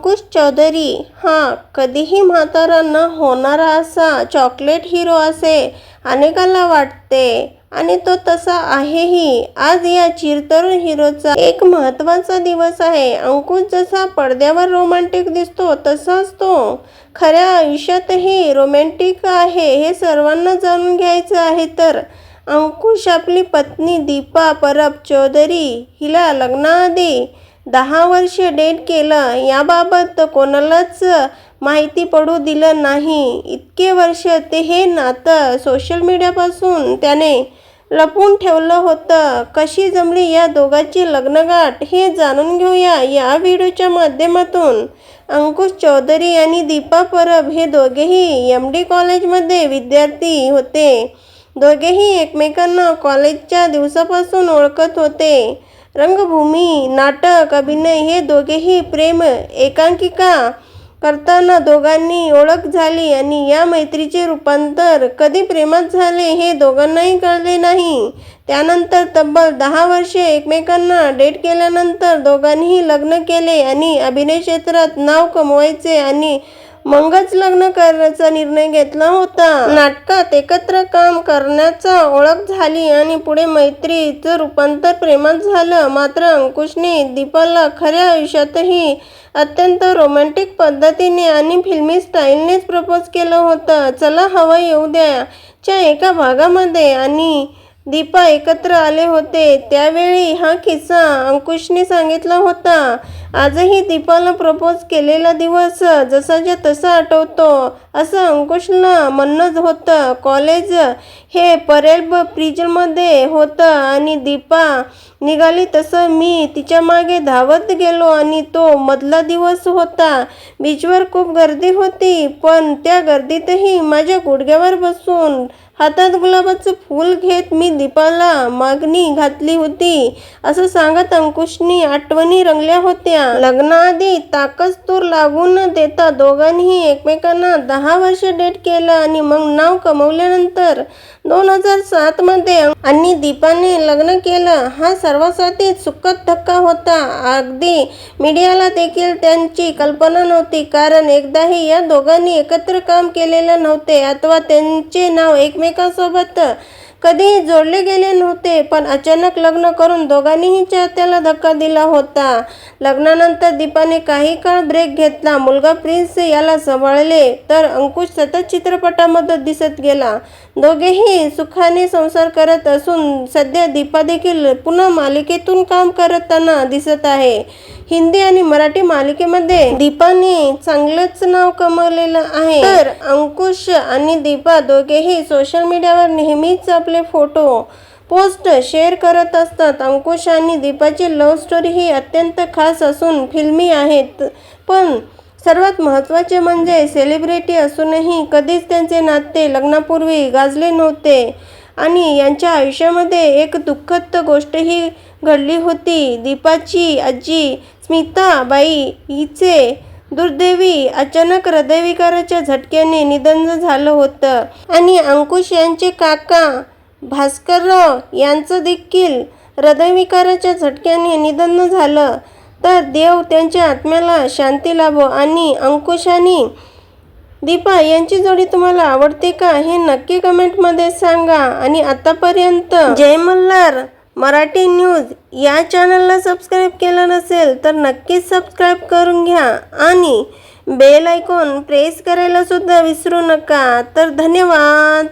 अंकुश चौधरी हा कधीही म्हातारा न होणारा असा चॉकलेट हिरो असे अनेकांना वाटते आणि तो तसा आहेही। आज या चिरतरुण हिरोचा एक महत्त्वाचा दिवस आहे। अंकुश जसा पडद्यावर रोमॅन्टिक दिसतो तसाच तो खऱ्या आयुष्यातही रोमॅन्टिक आहे हे सर्वांना जाणून घ्यायचं आहे। तर अंकुश आपली पत्नी दीपा परब चौधरी हिला लग्नाआधी 10 वर्षे डेट केलं याबाबत कोणालाच माहिती पडू दिलं नाही। इतके वर्ष ते हे नातं सोशल मीडियापासून त्याने लपवून ठेवलं होतं। कशी जमली या दोघांची लग्नगाठ हे जाणून घेऊया या व्हिडिओच्या माध्यमातून। अंकुश चौधरी आणि दीपा परब हे दोघेही MD कॉलेजमध्ये विद्यार्थी होते। दोघेही एकमेकांना कॉलेजच्या दिवसापासून ओळखत होते। रंगभूमी, नाटक, अभिनय हे दोघेही प्रेम एकांकिका करताना दोघांनी ओळख झाली आणि या मैत्रीचे रूपांतर कधी प्रेमात झाले हे दोघांनाही कळले नाही। त्यानंतर तब्बल 10 वर्षे एकमेकांना डेट केल्यानंतर दोघांनीही लग्न केले आणि अभिनय क्षेत्रात नाव कमवायचे आणि मगच लग्न करण्याचा निर्णय घेतला होता। नाटकात एकत्र काम करण्याचा ओळख झाली आणि पुढे मैत्रीचं रूपांतर प्रेमात झालं। मात्र अंकुशने दीपाला खऱ्या आयुष्यातही अत्यंत रोमॅन्टिक पद्धतीने आणि फिल्मी स्टाईलनेच प्रपोज केलं होतं। चला हवा येऊ द्या च्या एका भागामध्ये आणि दीपा एकत्र आले होते त्यावेळी हा किस्सा अंकुशने सांगितला होता। आजही दीपाला प्रपोज केलेला दिवस जसाच्या तसा आठवतो असं अंकुशला म्हणणं होतं। कॉलेज हे परेल ब्रिजमध्ये होतं आणि दीपा निघाली तसं मी तिच्या मागे धावत गेलो आणि तो मधला दिवस होता। बीचवर खूप गर्दी होती पण त्या गर्दीतही माझ्या गुडघ्यावर बसून हातात गुलाबाचं फूल घेत मी दीपाला मागणी घातली होती असं सांगत अंकुशनी आठवणी रंगल्या होत्या। लग्नाआधी ताकस तूर लागू न देता दोघांनीही एकमेकांना 10 वर्ष डेट केलं आणि मग नाव कमवल्यानंतर 2007 मध्ये आणि दीपाने लग्न केलं। हा सर्वांसाठी सुखद धक्का होता। अगदी मीडियाला देखील त्यांची कल्पना नव्हती कारण एकदाही या दोघांनी एकत्र काम केलेलं नव्हते अथवा त्यांचे नाव एकमेकांसोबत कधीही जोडले गेले नव्हते। पण अचानक लग्न करून दोघांनीही चाहत्याला धक्का दिला होता। लग्नानंतर दीपाने काही काळ ब्रेक घेतला, मुलगा प्रिन्स याला सांभाळले तर अंकुश सतत चित्रपटांमध्ये दिसत गेला। दोघेही सुखाने संसार करत असून सध्या दीपा देखील पुन्हा मालिकेतून काम करताना दिसत आहे। हिंदी आणि मराठी मालिकेमध्ये दीपाने चांगलंच नाव कमवलेलं आहे। तर अंकुश आणि दीपा दोघेही सोशल मीडियावर नेहमीच आपले फोटो पोस्ट शेअर करत असतात। अंकुश आणि दीपाची लव्ह स्टोरी ही अत्यंत खास असून फिल्मी आहेत पण सर्वात महत्त्वाचे म्हणजे सेलिब्रिटी असूनही कधीच त्यांचे नाते लग्नापूर्वी गाजले नव्हते। आणि यांच्या आयुष्यामध्ये एक दुःखद गोष्टही घडली होती। दीपाची आजी स्मिता बाई हिचे दुर्दैवी अचानक हृदयविकाराच्या झटक्याने निधन झालं होतं आणि अंकुश यांचे काका भास्करराव यांचं देखील हृदयविकाराच्या झटक्याने निधन झालं। तर देव त्यांच्या आत्म्याला शांती लाभो। आणि अंकुश आणि दीपा यांची जोडी तुम्हाला आवडते का हे नक्की कमेंटमध्ये सांगा। आणि आतापर्यंत जय मल्हार मराठी न्यूज या चॅनलला सबस्क्राईब केलं नसेल तर नक्कीच सबस्क्राईब करून घ्या आणि बेल आयकॉन प्रेस करायला सुद्धा विसरू नका। तर धन्यवाद।